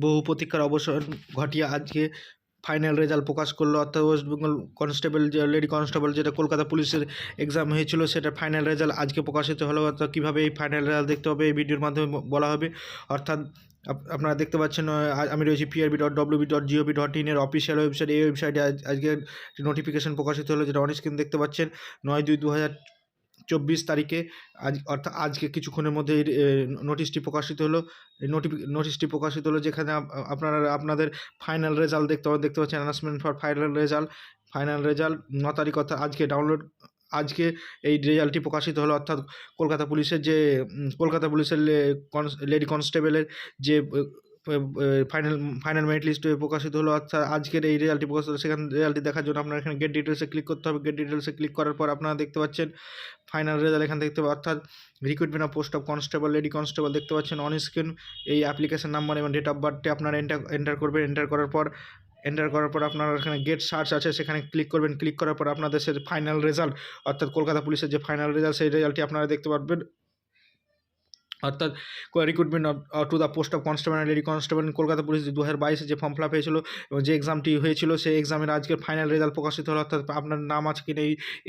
বহু প্রতীক্ষার অবসান ঘটিয়ে আজকে ফাইনাল রেজাল্ট প্রকাশ করলো, অর্থাৎ ওয়েস্ট বেঙ্গল কনস্টেবল, যে লেডি কনস্টেবল যেটা কলকাতা পুলিশের এক্সাম হয়েছিল, সেটা ফাইনাল রেজাল্ট আজকে প্রকাশিত হলো। অর্থাৎ কীভাবে এই ফাইনাল রেজাল্ট দেখতে হবে এই ভিডিওর মাধ্যমে বলা হবে। অর্থাৎ আপনারা দেখতে পাচ্ছেন আমি রয়েছি prb.wb.gov.in এর অফিসিয়াল ওয়েবসাইট। এই ওয়েবসাইটে আজকে নোটিফিকেশন প্রকাশিত হলো, যেটা অন স্ক্রিন দেখতে পাচ্ছেন। 9/2/2024 তারিখে অর্থাৎ আজকে কিছুক্ষণের মধ্যে এই নোটিশটি প্রকাশিত হলো। নোটিশটি প্রকাশিত হলো, যেখানে আপনাদের ফাইনাল রেজাল্ট দেখতে পাচ্ছেন। অ্যানাউন্সমেন্ট ফর ফাইনাল রেজাল্ট 9 তারিখ, অর্থাৎ আজকে এই রেজাল্টটি প্রকাশিত হলো। অর্থাৎ কলকাতা পুলিশের লেডি কনস্টেবলের যে ফাইনাল মেরিট লিস্ট প্রকাশিত হলো। অর্থাৎ আজকের এই রেজাল্টটি প্রকাশিত হলো। সেখানে রেজাল্টটি দেখার জন্য আপনারা এখানে গেট ডিটেলসে ক্লিক করতে হবে। গেট ডিটেলসে ক্লিক করার পর আপনারা দেখতে পাচ্ছেন ফাইনাল রেজাল্ট এখানে দেখতে পাবেন। অর্থাৎ recruitment of post of constable, lady constable দেখতে পাচ্ছেন অন স্ক্রিন। এই অ্যাপ্লিকেশন নাম্বার এবং ডেট অফ বার্থটি আপনারা এন্টার করবেন। এন্টার করার পর আপনারা এখানে গেট সার্চ আছে, সেখানে ক্লিক করবেন। ক্লিক করার পর আপনাদের সে ফাইনাল রেজাল্ট, অর্থাৎ কলকাতা পুলিশের যে ফাইনাল রেজাল্ট, সেই রেজাল্টটি আপনারা দেখতে পারবেন। অর্থাৎ recruitment to the post of constable and lady constable Kolkata police 2022 যে ফর্ম ফিল আপ হয়েছিল এবং যে এক্সামটি হয়েছিল, সেই এক্সামের আজকের ফাইনাল রেজাল্ট প্রকাশিত হলো। অর্থাৎ আপনার নাম আছে কিনা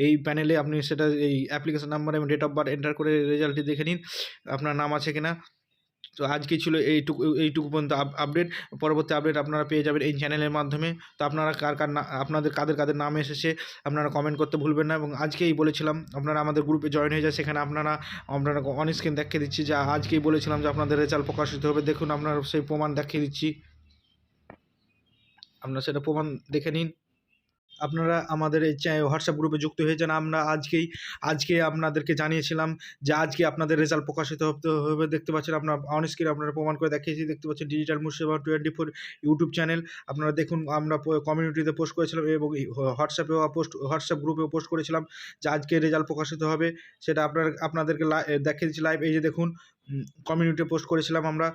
এই প্যানেলে, আপনি সেটা এই অ্যাপ্লিকেশন নাম্বার এবং ডেট অফ বার্থ এন্টার করে রেজাল্টটি দেখে নিন, আপনার নাম আছে কিনা। তো আজকে ছিল এইটুকু পর্যন্ত আপডেট। পরবর্তী আপডেট আপনারা পেয়ে যাবেন এই চ্যানেলের মাধ্যমে। তো আপনারা আপনাদের কাদের নাম এসেছে আপনারা কমেন্ট করতে ভুলবেন না। এবং আজকেই বলেছিলাম আপনারা আমাদের গ্রুপে জয়েন হয়ে যায়, সেখানে আপনারা অন স্ক্রিন দেখিয়ে দিচ্ছি যে আজকেই বলেছিলাম যে আপনাদের রেজাল্ট প্রকাশিত হবে। দেখুন আপনারা সেই প্রমাণ দেখিয়ে দিচ্ছি, আপনারা সেটা প্রমাণ দেখে নিন। আপনারা আমাদের এই হোয়াটসঅ্যাপ গ্রুপে যুক্ত হয়ে যান। আমরা আজকে আপনাদেরকে জানিয়েছিলাম যে আজকে আপনাদের রেজাল্ট প্রকাশিত হবে। দেখতে পাচ্ছেন আপনারা অন স্ক্রিন, আপনারা প্রমাণ করে দেখিয়েছি। দেখতে পাচ্ছেন ডিজিটাল মুর্শিদাবাদ 24 ইউটিউব চ্যানেল। আপনারা দেখুন, আমরা কমিউনিটিতে পোস্ট করেছিলাম এবং হোয়াটসঅ্যাপ গ্রুপেও পোস্ট করেছিলাম যে আজকে রেজাল্ট প্রকাশিত হবে। সেটা আপনাদেরকে দেখিয়ে দিচ্ছি লাইভ। এই যে দেখুন, কমিউনিটিতে পোস্ট করেছিলাম আমরা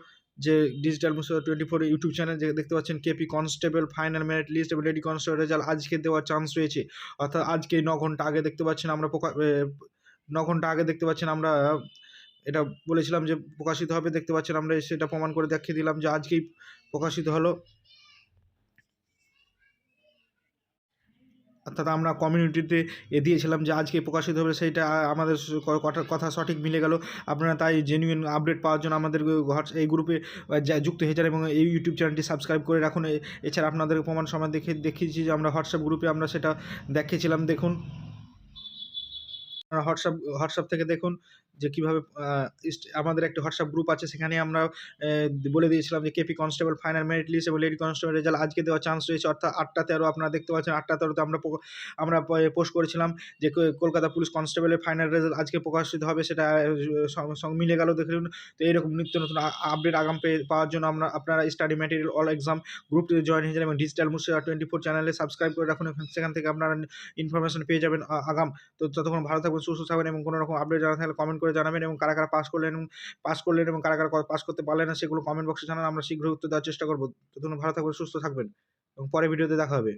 যে ডিজিটাল মুর্শিদাবাদ 24 ইউটিউব চ্যানেল, যে দেখতে পাচ্ছেন KP constable final merit list এবং লেডি কনস্টেবল রেজাল্ট আজকে দেওয়ার চান্স রয়েছে। অর্থাৎ আজকে 9 ঘন্টা আগে দেখতে পাচ্ছেন আমরা 9 ঘন্টা আগে দেখতে পাচ্ছেন আমরা এটা বলেছিলাম যে প্রকাশিত হবে। দেখতে পাচ্ছেন আমরা সেটা প্রমাণ করে দেখিয়ে দিলাম যে আজকেই প্রকাশিত হলো। অর্থাৎ আমরা কমিউনিটিতে দিয়েছিলাম যে আজকে প্রকাশিত হবে, সেইটা আমাদের কথা সঠিক মিলে গেল। আপনারা তাই জেনুইন আপডেট পাওয়ার জন্য আমাদের এই গ্রুপে যুক্ত হয়ে যান এবং এই ইউটিউব চ্যানেলটি সাবস্ক্রাইব করে রাখুন। এছাড়া আপনাদের প্রমাণ সময় দেখিয়েছি যে আমরা হোয়াটসঅ্যাপ গ্রুপে আমরা সেটা দেখিয়েছিলাম। দেখুন, হোয়াটসঅ্যাপ থেকে দেখুন যে কীভাবে আমাদের একটা হোয়াটসঅ্যাপ গ্রুপ আছে, সেখানে আমরা বলে দিয়েছিলাম যে KP constable final merit list এবং লেডি কনস্টেবল রেজাল্ট আজকে দেওয়ার চান্স রয়েছে। অর্থাৎ 8টা 13 আপনারা দেখতে পাচ্ছেন। 8টা 13তে আমরা পোস্ট করেছিলাম যে কলকাতা পুলিশ কনস্টেবলের ফাইনাল রেজাল্ট আজকে প্রকাশিত হবে, সেটা সঙ্গে মিলে গেল। দেখুন, তো এইরকম নিত্য নতুন আপডেট আগাম পাওয়ার জন্য আপনারা স্টাডি ম্যাটেরিয়াল অল এক্সাম গ্রুপটিতে জয়েন হয়ে যান এবং ডিজিটাল মুর্শিদাবাদ 24 চ্যানেলে সাবস্ক্রাইব করে রাখুন। সেখান থেকে আপনারা ইনফরমেশন পেয়ে যাবেন আগাম। তো ততক্ষণ ভালো থাকবেন, সুস্থ থাকবেন এবং কোনো রকম আপডেট জানা থাকলে কমেন্ট করে জানাবেন। এবং কারা পাস করলেন এবং কারা পাস করতে পারলেন না, সেগুলো কমেন্ট বক্সে জানান। আমরা শীঘ্রই উত্তর দেওয়ার চেষ্টা করব। ততক্ষণ ভালো থাকবেন, সুস্থ থাকবেন এবং পরের ভিডিওতে দেখা হবে।